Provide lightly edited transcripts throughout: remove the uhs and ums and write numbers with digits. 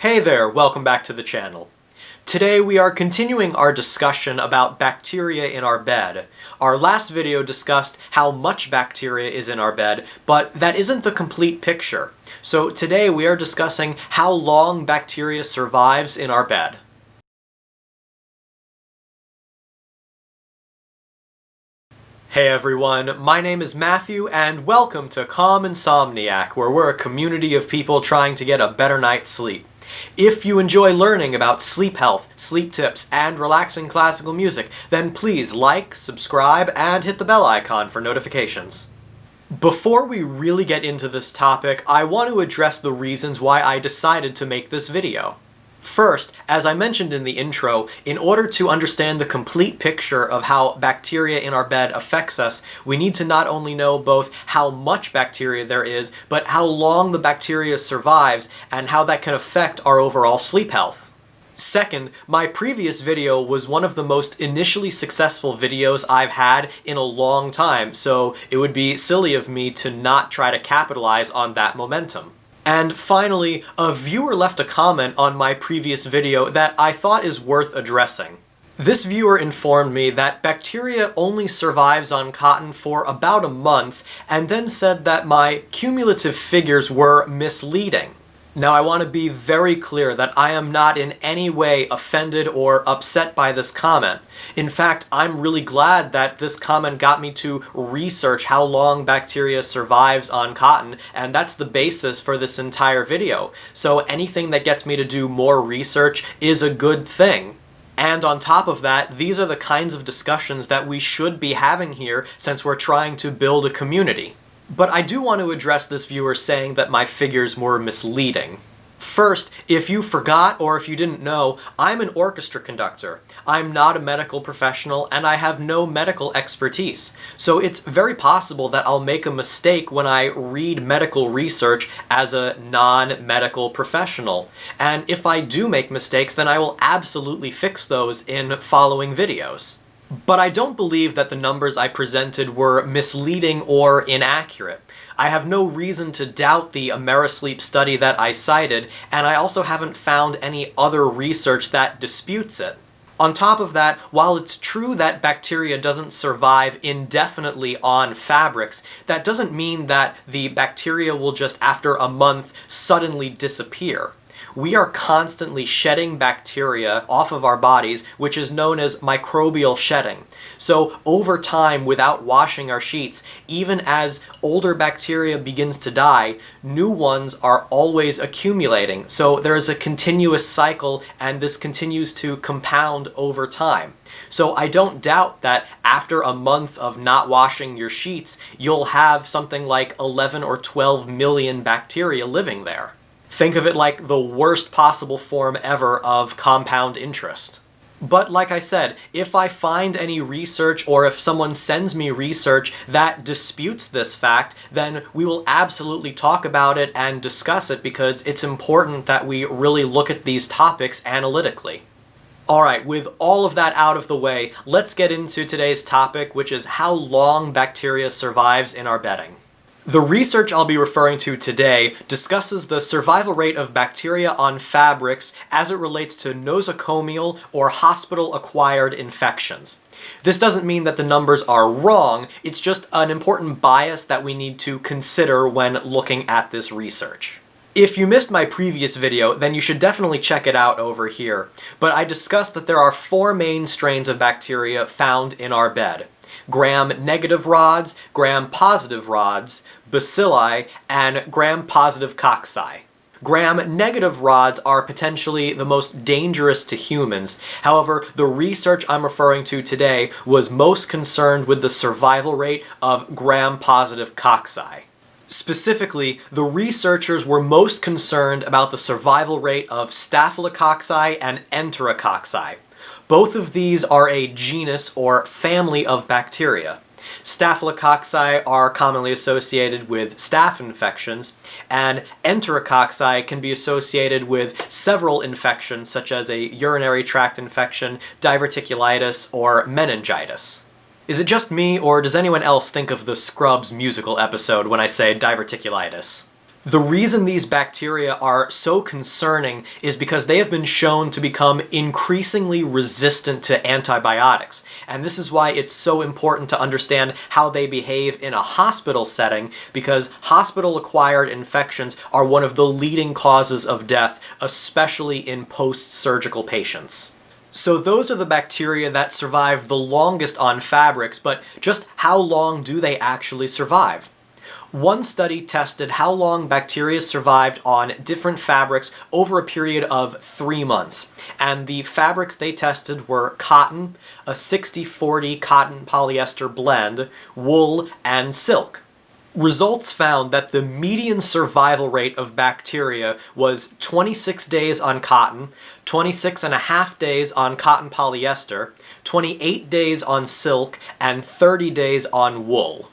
Hey there, welcome back to the channel. Today we are continuing our discussion about bacteria in our bed. Our last video discussed how much bacteria is in our bed, but that isn't the complete picture. So today we are discussing how long bacteria survives in our bed. Hey everyone, my name is Matthew, and welcome to Calm Insomniac, where we're a community of people trying to get a better night's sleep. If you enjoy learning about sleep health, sleep tips, and relaxing classical music, then please like, subscribe, and hit the bell icon for notifications. Before we really get into this topic, I want to address the reasons why I decided to make this video. First, as I mentioned in the intro, in order to understand the complete picture of how bacteria in our bed affects us, we need to not only know both how much bacteria there is, but how long the bacteria survives and how that can affect our overall sleep health. Second, my previous video was one of the most initially successful videos I've had in a long time, so it would be silly of me to not try to capitalize on that momentum. And finally, a viewer left a comment on my previous video that I thought is worth addressing. This viewer informed me that bacteria only survives on cotton for about a month, and then said that my cumulative figures were misleading. Now I want to be very clear that I am not in any way offended or upset by this comment. In fact, I'm really glad that this comment got me to research how long bacteria survives on cotton, and that's the basis for this entire video. So anything that gets me to do more research is a good thing. And on top of that, these are the kinds of discussions that we should be having here since we're trying to build a community. But I do want to address this viewer saying that my figures were misleading. First, if you forgot or if you didn't know, I'm an orchestra conductor. I'm not a medical professional and I have no medical expertise. So it's very possible that I'll make a mistake when I read medical research as a non-medical professional. And if I do make mistakes, then I will absolutely fix those in following videos. But I don't believe that the numbers I presented were misleading or inaccurate. I have no reason to doubt the Amerisleep study that I cited, and I also haven't found any other research that disputes it. On top of that, while it's true that bacteria doesn't survive indefinitely on fabrics, that doesn't mean that the bacteria will just after a month suddenly disappear. We are constantly shedding bacteria off of our bodies, which is known as microbial shedding. So over time, without washing our sheets, even as older bacteria begins to die, new ones are always accumulating. So there is a continuous cycle, and this continues to compound over time. So I don't doubt that after a month of not washing your sheets, you'll have something like 11 or 12 million bacteria living there. Think of it like the worst possible form ever of compound interest. But like I said, if I find any research or if someone sends me research that disputes this fact, then we will absolutely talk about it and discuss it because it's important that we really look at these topics analytically. Alright, with all of that out of the way, let's get into today's topic, which is how long bacteria survives in our bedding. The research I'll be referring to today discusses the survival rate of bacteria on fabrics as it relates to nosocomial or hospital-acquired infections. This doesn't mean that the numbers are wrong, it's just an important bias that we need to consider when looking at this research. If you missed my previous video, then you should definitely check it out over here. But I discussed that there are 4 main strains of bacteria found in our bed: gram-negative rods, gram-positive rods, bacilli, and gram-positive cocci. Gram-negative rods are potentially the most dangerous to humans. However, the research I'm referring to today was most concerned with the survival rate of gram-positive cocci. Specifically, the researchers were most concerned about the survival rate of staphylococci and enterococci. Both of these are a genus or family of bacteria. Staphylococci are commonly associated with staph infections, and enterococci can be associated with several infections such as a urinary tract infection, diverticulitis, or meningitis. Is it just me, or does anyone else think of the Scrubs musical episode when I say diverticulitis? The reason these bacteria are so concerning is because they have been shown to become increasingly resistant to antibiotics. And this is why it's so important to understand how they behave in a hospital setting, because hospital-acquired infections are one of the leading causes of death, especially in post-surgical patients. So those are the bacteria that survive the longest on fabrics, but just how long do they actually survive? One study tested how long bacteria survived on different fabrics over a period of 3 months. And the fabrics they tested were cotton, a 60-40 cotton-polyester blend, wool, and silk. Results found that the median survival rate of bacteria was 26 days on cotton, 26.5 days on cotton polyester, 28 days on silk, and 30 days on wool.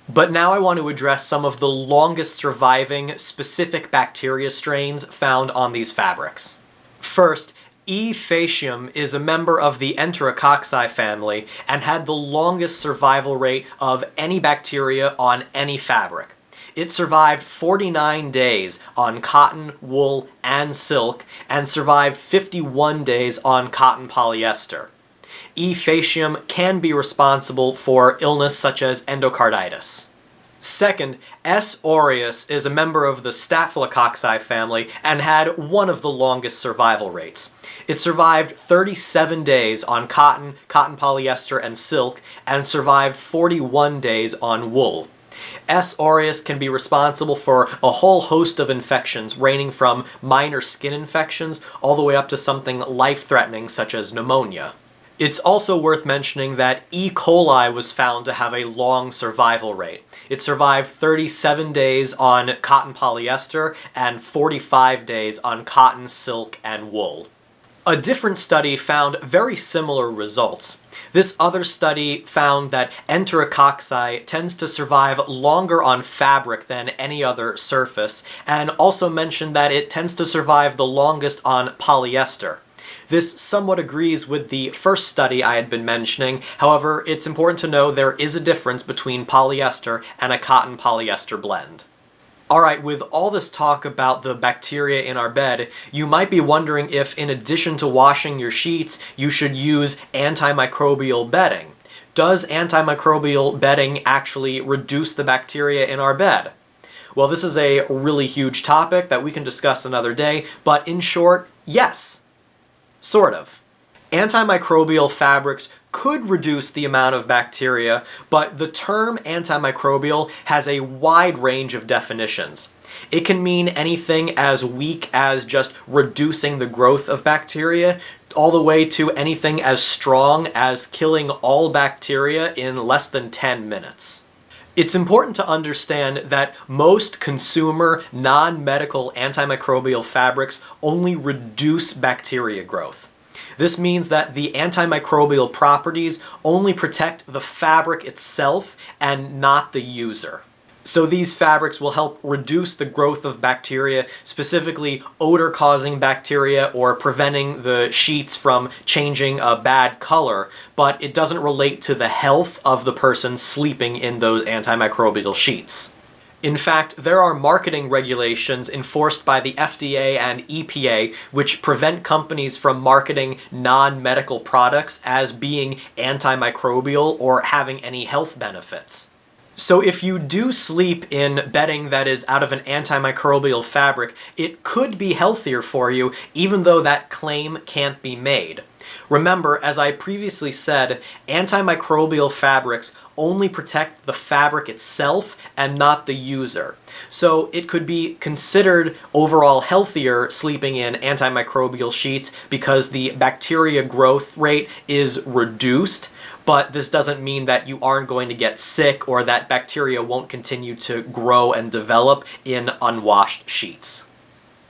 But now I want to address some of the longest surviving specific bacteria strains found on these fabrics. First, E. faecium is a member of the Enterococci family and had the longest survival rate of any bacteria on any fabric. It survived 49 days on cotton, wool, and silk, and survived 51 days on cotton polyester. E. faecium can be responsible for illness such as endocarditis. Second, S. aureus is a member of the Staphylococci family and had one of the longest survival rates. It survived 37 days on cotton, cotton polyester, and silk, and survived 41 days on wool. S. aureus can be responsible for a whole host of infections, ranging from minor skin infections all the way up to something life-threatening such as pneumonia. It's also worth mentioning that E. coli was found to have a long survival rate. It survived 37 days on cotton polyester and 45 days on cotton, silk, and wool. A different study found very similar results. This other study found that Enterococci tends to survive longer on fabric than any other surface, and also mentioned that it tends to survive the longest on polyester. This somewhat agrees with the first study I had been mentioning. However, it's important to know there is a difference between polyester and a cotton polyester blend. Alright, with all this talk about the bacteria in our bed, you might be wondering if, in addition to washing your sheets, you should use antimicrobial bedding. Does antimicrobial bedding actually reduce the bacteria in our bed? Well, this is a really huge topic that we can discuss another day, but in short, yes. Sort of. Antimicrobial fabrics could reduce the amount of bacteria, but the term antimicrobial has a wide range of definitions. It can mean anything as weak as just reducing the growth of bacteria, all the way to anything as strong as killing all bacteria in less than 10 minutes. It's important to understand that most consumer, non-medical antimicrobial fabrics only reduce bacteria growth. This means that the antimicrobial properties only protect the fabric itself and not the user. So these fabrics will help reduce the growth of bacteria, specifically odor-causing bacteria or preventing the sheets from changing a bad color, but it doesn't relate to the health of the person sleeping in those antimicrobial sheets. In fact, there are marketing regulations enforced by the FDA and EPA which prevent companies from marketing non-medical products as being antimicrobial or having any health benefits. So if you do sleep in bedding that is out of an antimicrobial fabric, it could be healthier for you, even though that claim can't be made. Remember, as I previously said, antimicrobial fabrics only protect the fabric itself and not the user. So it could be considered overall healthier sleeping in antimicrobial sheets because the bacteria growth rate is reduced, but this doesn't mean that you aren't going to get sick or that bacteria won't continue to grow and develop in unwashed sheets.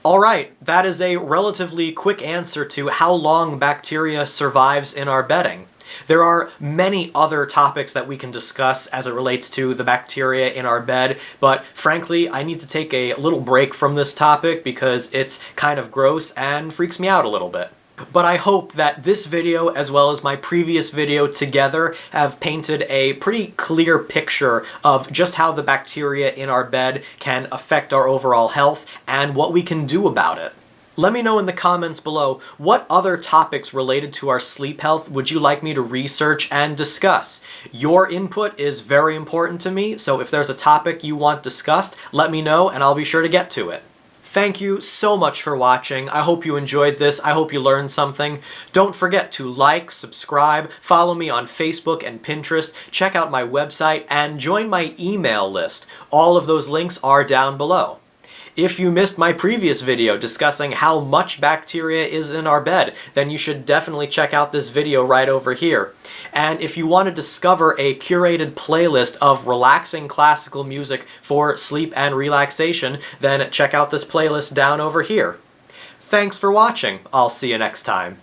Alright, that is a relatively quick answer to how long bacteria survives in our bedding. There are many other topics that we can discuss as it relates to the bacteria in our bed, but frankly, I need to take a little break from this topic because it's kind of gross and freaks me out a little bit. But I hope that this video, as well as my previous video together, have painted a pretty clear picture of just how the bacteria in our bed can affect our overall health and what we can do about it. Let me know in the comments below what other topics related to our sleep health would you like me to research and discuss. Your input is very important to me, so if there's a topic you want discussed, let me know and I'll be sure to get to it. Thank you so much for watching. I hope you enjoyed this. I hope you learned something. Don't forget to like, subscribe, follow me on Facebook and Pinterest, check out my website, and join my email list. All of those links are down below. If you missed my previous video discussing how much bacteria is in our bed, then you should definitely check out this video right over here. And if you want to discover a curated playlist of relaxing classical music for sleep and relaxation, then check out this playlist down over here. Thanks for watching. I'll see you next time.